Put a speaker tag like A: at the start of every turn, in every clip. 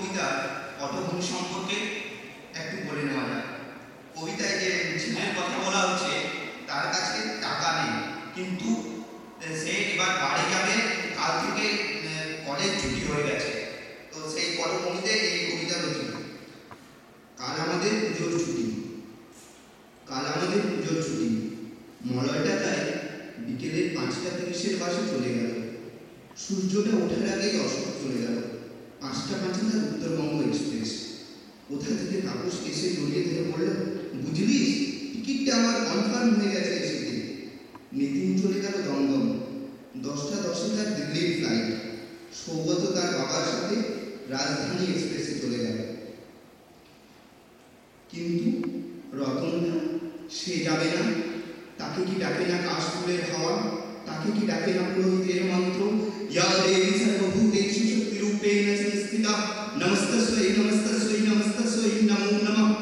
A: কবিতার পটভূমি সম্পর্কে একটু বলে নেওয়া যাক। কবিতায় যে ছেলের কথা বলা হচ্ছে, তার কাছে টাকা নেই, কিন্তু সে এবার বাড়ি যাবে, কাল থেকে কলেজ ছুটি হয়ে গেছে। তো সেই পটভূমিতে এই কবিতা রচিত। কাল আমাদের পুজোর ছুটি, কাল আমাদের পুজোর ছুটি, মলয়টাকায় বিকেলের 5:30 বাসে চলে গেল। সূর্যটা ওঠার আগেই অশোক চলে গেল। 5:05 উত্তরবঙ্গ এক্সপ্রেস। কোথা থেকে তাপস এসে জড়িয়ে ধরে বলল, বুঝলিস, টিকিটটা আমার কনফার্ম হয়ে গেছে এসেতে। নিতিন চলে গেল দমদম। 10:10 তার দিল্লির ফ্লাইট। সৌগত তার বাবার সাথে রাজধানী এক্সপ্রেসে চলে গেল। কিন্তু রতনদা, সে যাবে না। তাকে কি ডাকে না কাশফুলের হাওয়া? তাকে কি ডাকে না পুরোহিতের মন্ত্র, ইয়া দেবী সর্বভূতেষু শক্তিরূপেণ সংস্থিতা নমস্তস্যৈ নমস্তস্যৈ নমস্তস্যৈ নমো নমঃ?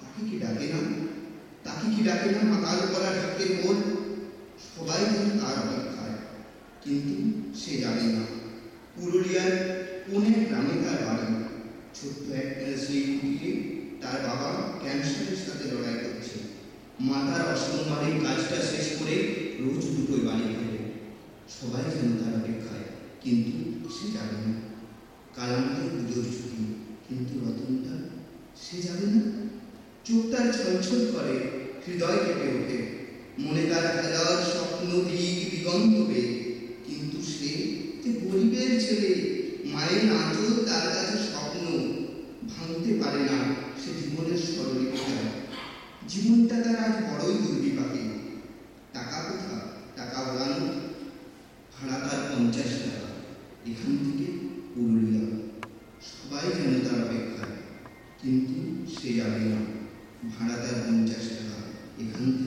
A: তাকে কি ডাকে না? তাকে কি ডাকে না মাতাল করা ঢাকের বোল? সবাই যেন তার অপেক্ষায়, কিন্তু সে যাবে না। পুরুলিয়ার কোন এক গ্রামে তার বাড়ি। ছোট্ট একটা সেই কুটিরে তার বাবা ক্যান্সারের সাথে লড়াই করছে। মাতার অসংবারের কাজটা শেষ করে রোজ দুটোই বাড়ি ফেরে। সবাই যেন তার অপেক্ষায়, কিন্তু সে যাবে না। কাল আমাদের পুজোর ছুটি, কিন্তু রতনটা, সে যাবে না। চোখ তার ছলছল করে, হৃদয় কেঁপে ওঠে। মনে তার হাজার স্বপ্ন দিক দিগন্ত বেয়ে, কিন্তু সে যে গরিবের ছেলে। মায়ের আঁচল তার কাছে স্বপ্ন, ভাঙতে পারে না সে জীবনের স্বরলিপিটা। জীবনটা তার আজ বড়ই দুর্বিপাকে। টাকা কোথা? টাকা ওড়ানো। ভাড়া তার 50 টাকা, এখান থেকে পুরুলিয়া। সবাই যেন তার অপেক্ষায়, কিন্তু সে যাবে না। ভাড়া তার 50 টাকা, এখান থেকে